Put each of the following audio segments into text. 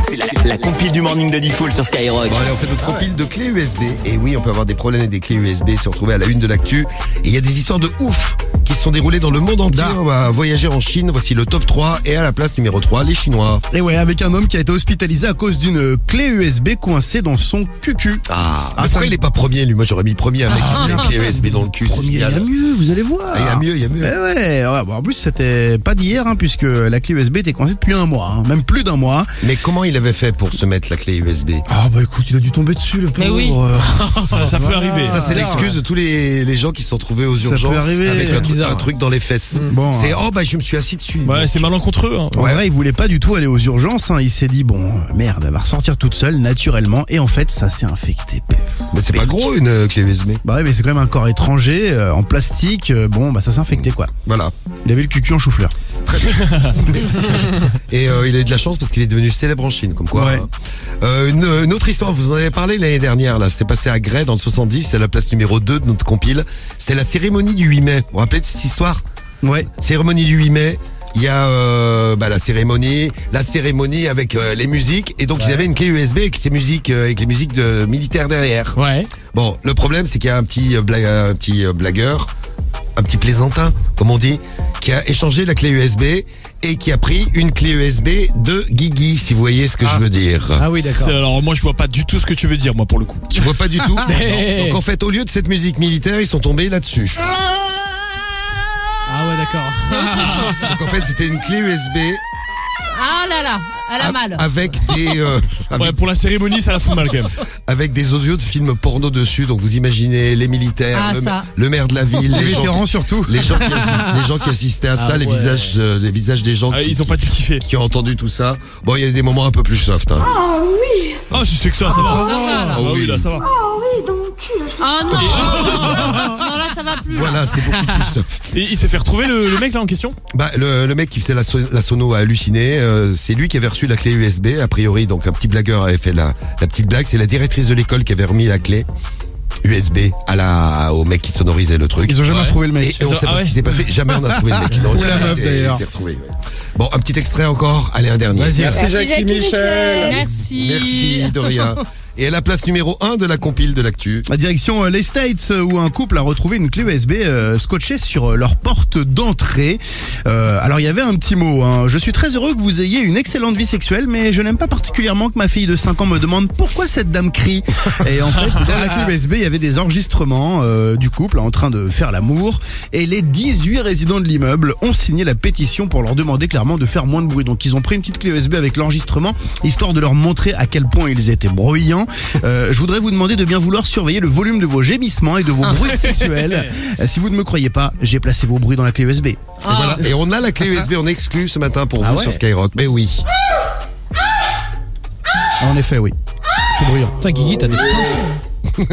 C'est la compile du morning de Diffoul sur Skyrock. Bon, allez, on fait notre compile de clés USB. Et oui, on peut avoir des problèmes avec des clés USB, se retrouver à la une de l'actu. Et il y a des histoires de ouf qui se sont déroulées dans le monde entier. On va voyager en Chine. Voici le top 3. Et à la place numéro 3, les Chinois. Et ouais, avec un homme qui a été hospitalisé à cause d'une clé USB coincée dans son cucu. Pourquoi il est pas premier, lui? Moi, j'aurais mis premier un mec qui se met une clé USB dans le cul. C'est Il y génial. a mieux, vous allez voir. Il y a mieux. Ouais. Bon, en plus, c'était pas d'hier, puisque la clé USB était coincée depuis un mois, même plus d'un mois. Mais comment il avait fait pour se mettre la clé USB? Écoute, il a dû tomber dessus, le pauvre. Mais oui. Ça peut arriver. Ça, c'est l'excuse de tous les gens qui se sont trouvés aux Ça urgences peut arriver. avec Bizarre. un truc dans les fesses. Bon, C'est je me suis assis dessus. Ouais, c'est malencontreux. Hein. En vrai, il voulait pas du tout aller aux urgences. Il s'est dit, merde, elle va ressortir toute seule, naturellement. Et en fait, ça s'est infecté. Mais c'est pas gros une clé USB. Bah ouais, mais c'est quand même un corps étranger, en plastique. Ça s'est infecté, quoi. Voilà. Il avait le cucu en chou-fleur. Et il a eu de la chance parce qu'il est devenu célèbre en Chine, comme quoi. Ouais. Une autre histoire, vous en avez parlé l'année dernière, là. C'est passé à Grès dans le 70, c'est la place numéro 2 de notre compile. C'est la cérémonie du 8 mai. Vous vous rappelez de cette histoire? Ouais. Cérémonie du 8 mai. Il y a la cérémonie avec les musiques, et donc ils avaient une clé USB avec ces musiques, avec les musiques de militaires derrière. Ouais. Bon, le problème c'est qu'il y a un petit blagueur, un petit plaisantin, comme on dit, qui a échangé la clé USB et qui a pris une clé USB de Guigui, si vous voyez ce que je veux dire. Ah oui, d'accord. Alors moi je vois pas du tout ce que tu veux dire, moi, pour le coup. Tu vois pas du tout? Non. Donc en fait, au lieu de cette musique militaire, ils sont tombés là-dessus. Ah ouais, d'accord. Donc en fait, c'était une clé USB Ah là là, elle a mal. avec des Ouais, pour la cérémonie, ça la fout mal quand même. avec des audios de films porno dessus. Donc vous imaginez les militaires, ça. le maire de la ville, Les gens vétérans, surtout. les gens qui assistaient à ça, Ah les ouais. visages des gens Ils ont pas dû kiffer. qui ont entendu tout ça. Bon, il y a des moments un peu plus soft. Ah, si c'est que ça va. Ça va, là. Ah oui, là, ça va. Ah non. Non, là, ça va plus. Voilà, c'est beaucoup plus soft. Et il s'est fait retrouver le mec là en question? Le mec qui faisait la sono a halluciné. C'est lui qui avait reçu la clé USB. A priori, donc un petit blagueur avait fait la petite blague. C'est la directrice de l'école qui avait remis la clé USB au mec qui sonorisait le truc. Ils ont jamais retrouvé le mec. Et on sait pas ce qui s'est passé. Jamais on a trouvé le mec. Non, Ou la jamais meuf, été d'ailleurs. retrouvé, ouais. Bon, un petit extrait encore. Allez, un dernier. Merci. Jackie Michel. Merci. De rien. Et à la place numéro 1 de la compile de l'actu. La direction les States, où un couple a retrouvé une clé USB scotchée sur leur porte d'entrée. Alors il y avait un petit mot. Je suis très heureux que vous ayez une excellente vie sexuelle, mais je n'aime pas particulièrement que ma fille de 5 ans me demande pourquoi cette dame crie. Et en fait, dans la clé USB, il y avait des enregistrements du couple en train de faire l'amour. Et les 18 résidents de l'immeuble ont signé la pétition pour leur demander clairement de faire moins de bruit. Donc ils ont pris une petite clé USB avec l'enregistrement, histoire de leur montrer à quel point ils étaient bruyants. Je voudrais vous demander de bien vouloir surveiller le volume de vos gémissements et de vos bruits sexuels. Si vous ne me croyez pas, j'ai placé vos bruits dans la clé USB. Et voilà. Et on a la clé USB en exclu ce matin pour vous ouais. sur Skyrock. Mais oui. En effet, oui. C'est bruyant. Putain, Guigui, t'as des plaintes.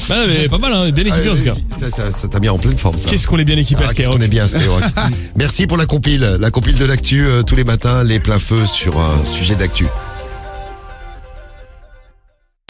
Bah, mais pas mal, hein. Bien équipé en tout cas. Ça t'a mis en pleine forme, ça. Qu'est-ce qu'on est bien équipé à Qu'est-ce Skyrock. qu'on est bien à Skyrock. Merci pour la compile de l'actu tous les matins, les pleins feux sur un sujet d'actu.